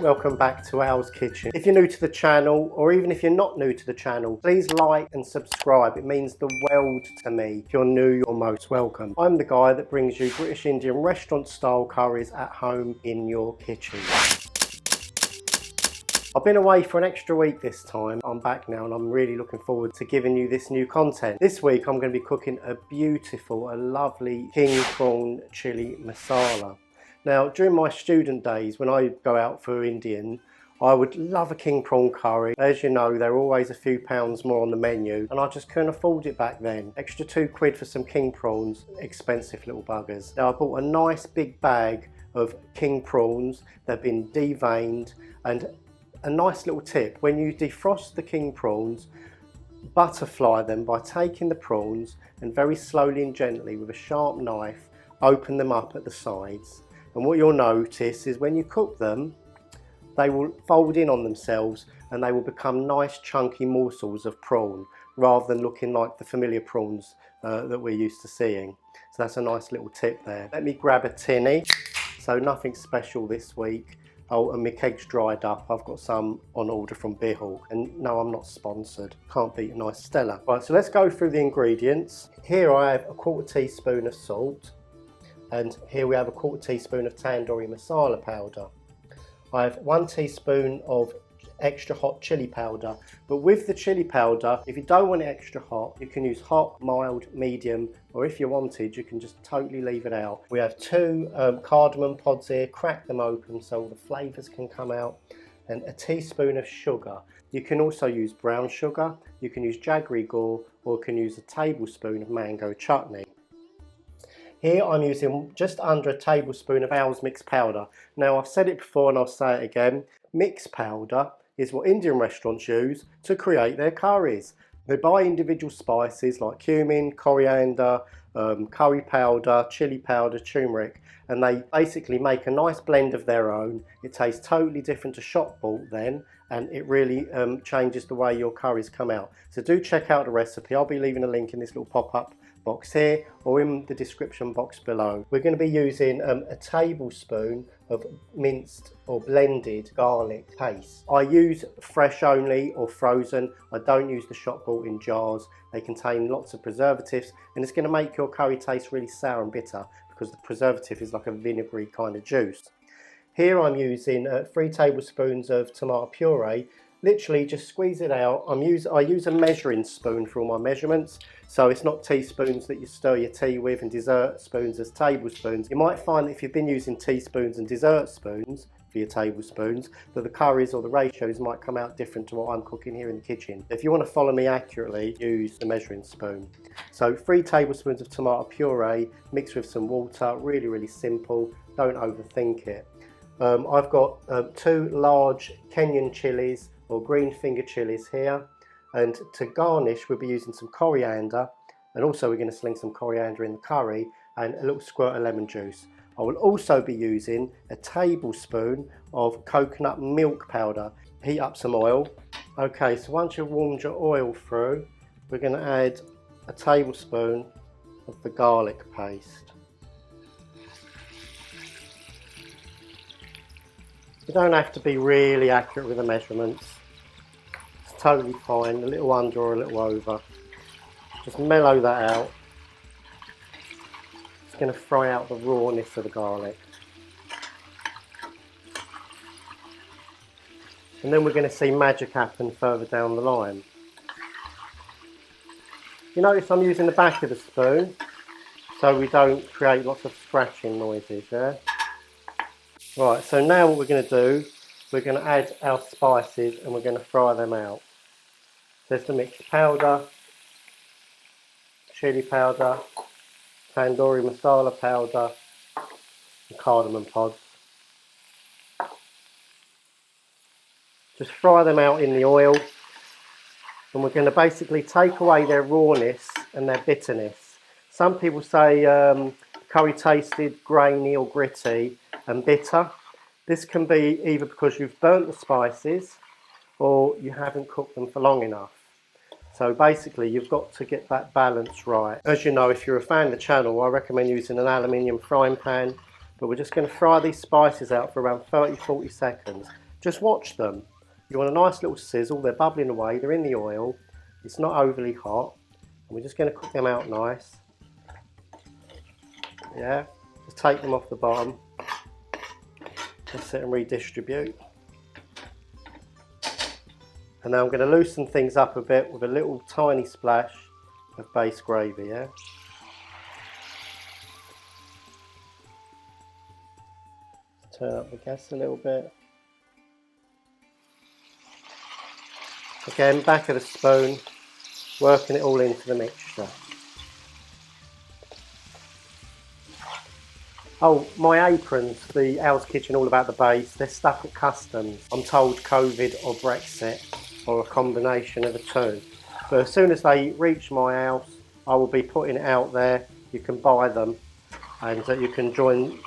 welcome back to Al's Kitchen. If you're new to the channel, or even if you're not new to the channel, please like and subscribe. It means the world to me. If you're new, you're most welcome. I'm the guy that brings you British Indian restaurant style curries at home in your kitchen. I've been away for an extra week this time. I'm back now and I'm really looking forward to giving you this new content. This week I'm going to be cooking a lovely King Prawn Chilli Masala. Now, during my student days, when I go out for Indian, I would love a king prawn curry. As you know, they're always a few pounds more on the menu, and I just couldn't afford it back then. Extra £2 for some king prawns, expensive little buggers. Now, I bought a nice big bag of king prawns. They've been deveined, and a nice little tip, when you defrost the king prawns, butterfly them by taking the prawns and very slowly and gently with a sharp knife, open them up at the sides. And what you'll notice is when you cook them, they will fold in on themselves and they will become nice chunky morsels of prawn rather than looking like the familiar prawns that we're used to seeing. So that's a nice little tip there. Let me grab a tinny. So nothing special this week. Oh, and my kegs dried up. I've got some on order from Beerhawk. And no, I'm not sponsored. Can't beat a nice Stella. Right, so let's go through the ingredients. Here I have a 1/4 teaspoon of salt. And here we have a 1/4 teaspoon of Tandoori Masala powder. I have 1 teaspoon of extra hot chili powder, but with the chili powder, if you don't want it extra hot, you can use hot, mild, medium, or if you wanted, you can just totally leave it out. We have 2 cardamom pods here, crack them open so all the flavours can come out, and a teaspoon of sugar. You can also use brown sugar, you can use jaggery gore, or you can use a tablespoon of mango chutney. Here I'm using just under a tablespoon of Al's mixed powder. Now, I've said it before and I'll say it again, mixed powder is what Indian restaurants use to create their curries. They buy individual spices like cumin, coriander, curry powder, chili powder, turmeric, and they basically make a nice blend of their own. It tastes totally different to shop bought then, and it really changes the way your curries come out. So do check out the recipe. I'll be leaving a link in this little pop-up box here or in the description box below. We're going to be using a tablespoon of minced or blended garlic paste. I use fresh only or frozen. I don't use the shop bought in jars. They contain lots of preservatives and it's going to make your curry taste really sour and bitter because the preservative is like a vinegary kind of juice. Here I'm using 3 tablespoons of tomato puree. Literally just squeeze it out. I use a measuring spoon for all my measurements, so it's not teaspoons that you stir your tea with and dessert spoons as tablespoons. You might find that if you've been using teaspoons and dessert spoons for your tablespoons, that the curries or the ratios might come out different to what I'm cooking here in the kitchen. If you want to follow me accurately, use the measuring spoon. So 3 tablespoons of tomato puree mixed with some water, really simple, don't overthink it. I've got 2 large Kenyan chillies or green finger chilies here, and to garnish we'll be using some coriander, and also we're going to sling some coriander in the curry and a little squirt of lemon juice. I will also be using a tablespoon of coconut milk powder. Heat up some oil. Okay, so once you've warmed your oil through, we're going to add a tablespoon of the garlic paste. You don't have to be really accurate with the measurements. It's totally fine, a little under or a little over. Just mellow that out. It's going to fry out the rawness of the garlic. And then we're going to see magic happen further down the line. You notice I'm using the back of the spoon so we don't create lots of scratching noises, yeah? Right, so now what we're going to do, we're going to add our spices and we're going to fry them out. There's the mixed powder, chili powder, tandoori masala powder, and cardamom pods. Just fry them out in the oil, and we're going to basically take away their rawness and their bitterness. Some people say curry tasted grainy or gritty and bitter. This can be either because you've burnt the spices or you haven't cooked them for long enough. So basically you've got to get that balance right. As you know, if you're a fan of the channel, I recommend using an aluminium frying pan, but we're just going to fry these spices out for around 30-40 seconds Just watch them. You want a nice little sizzle, they're bubbling away, they're in the oil, it's not overly hot, and we're just going to cook them out nice. Yeah, just take them off the bottom, just sit and redistribute. And now I'm going to loosen things up a bit with a little tiny splash of base gravy, yeah? Turn up the gas a little bit. Again, back of the spoon, working it all into the mixture. Oh, my aprons, the Owl's Kitchen All About the Base, they're stuck at customs. I'm told COVID or Brexit, or a combination of the two. But as soon as they reach my house, I will be putting it out there. You can buy them, and you can join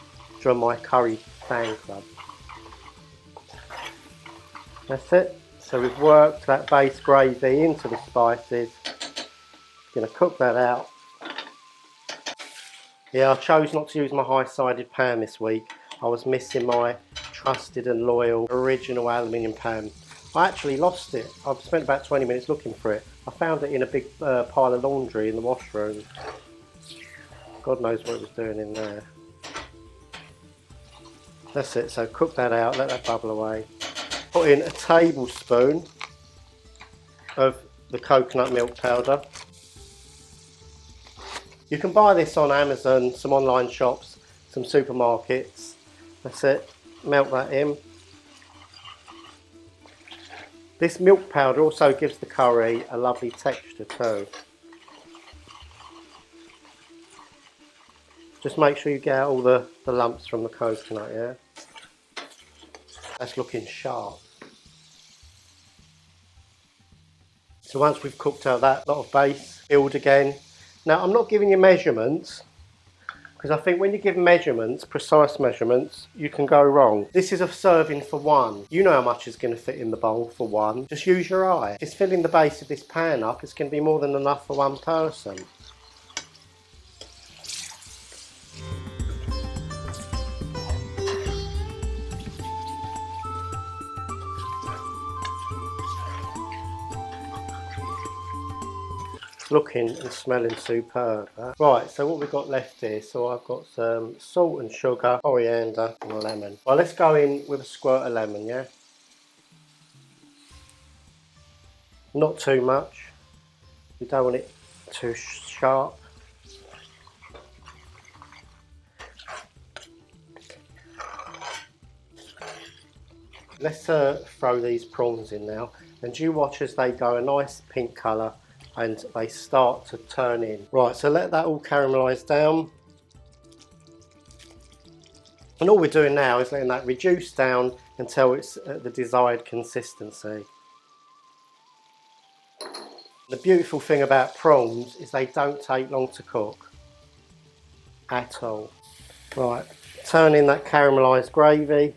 my curry fan club. That's it. So we've worked that base gravy into the spices. Going to cook that out. Yeah, I chose not to use my high-sided pan this week. I was missing my trusted and loyal original aluminium pan. I actually lost it. I've spent about 20 minutes looking for it. I found it in a big pile of laundry in the washroom. God knows what it was doing in there. That's it, so cook that out, let that bubble away. Put in a tablespoon of the coconut milk powder. You can buy this on Amazon, some online shops, some supermarkets. That's it, melt that in. This milk powder also gives the curry a lovely texture too. Just make sure you get out all the lumps from the coconut, yeah? That's looking sharp. So once we've cooked out that lot of base, build again. Now I'm not giving you measurements, because I think when you give measurements, precise measurements, you can go wrong. This is a serving for one. You know how much is going to fit in the bowl for one. Just use your eye. If it's filling the base of this pan up, it's going to be more than enough for one person. Looking and smelling superb. Right, so what we've got left here, so I've got some salt and sugar, coriander and a lemon. Well, let's go in with a squirt of lemon, yeah? Not too much. You don't want it too sharp. Let's throw these prawns in now, and you watch as they go a nice pink colour and they start to turn in. Right, so let that all caramelise down. And all we're doing now is letting that reduce down until it's at the desired consistency. The beautiful thing about prawns is they don't take long to cook at all. Right, turn in that caramelised gravy.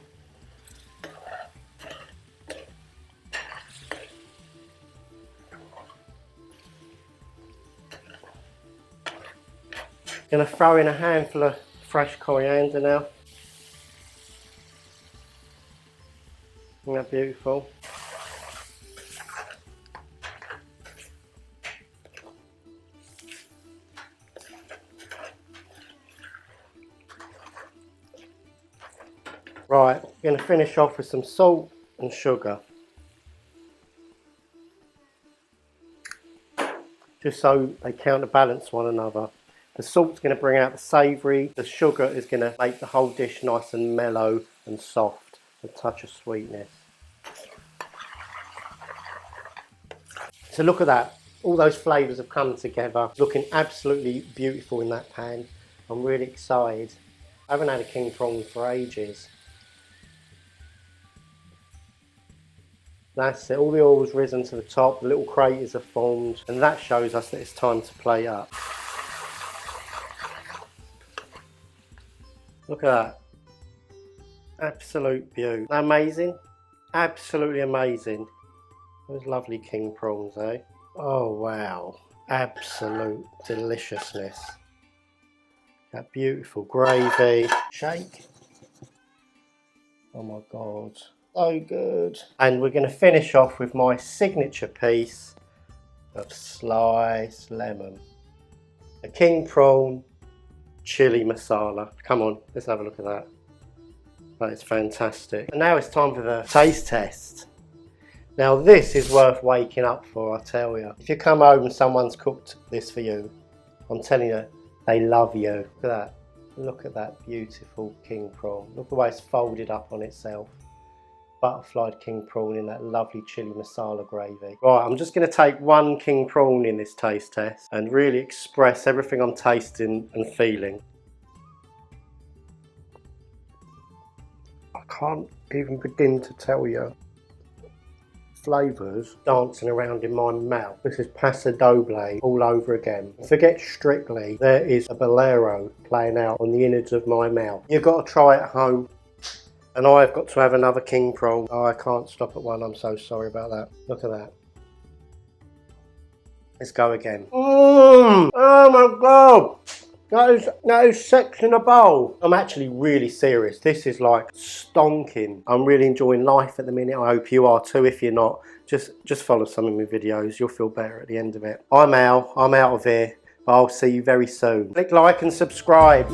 Going to throw in a handful of fresh coriander now. Isn't that beautiful? Right, we're going to finish off with some salt and sugar. Just so they counterbalance one another. The salt's going to bring out the savoury, the sugar is going to make the whole dish nice and mellow and soft, a touch of sweetness. So look at that, all those flavours have come together, looking absolutely beautiful in that pan. I'm really excited. I haven't had a king prawn for ages. That's it, all the oil's risen to the top, the little craters are formed, and that shows us that it's time to plate up. Look at that. Absolute beauty. Amazing. Absolutely amazing. Those lovely king prawns, eh? Oh wow. Absolute deliciousness. That beautiful gravy. Shake. Oh my God. So good. And we're going to finish off with my signature piece of sliced lemon. A King Prawn Chilli Masala. Come on, let's have a look at that. That is fantastic. And now it's time for the taste test. Now this is worth waking up for, I tell you. If you come home and someone's cooked this for you, I'm telling you, they love you. Look at that. Look at that beautiful king prawn. Look the way it's folded up on itself. Butterflied king prawn in that lovely chili masala gravy. Right, I'm just going to take one king prawn in this taste test and really express everything I'm tasting and feeling. I can't even begin to tell you. Flavours dancing around in my mouth. This is paso doble all over again. Forget Strictly, there is a bolero playing out on the innards of my mouth. You've got to try it at home. And I've got to have another king prawn. Oh, I can't stop at one, I'm so sorry about that. Look at that. Let's go again. Oh my god! That is sex in a bowl. I'm actually really serious. This is like stonking. I'm really enjoying life at the minute. I hope you are too. If you're not, just follow some of my videos. You'll feel better at the end of it. I'm out of here. But I'll see you very soon. Click like and subscribe.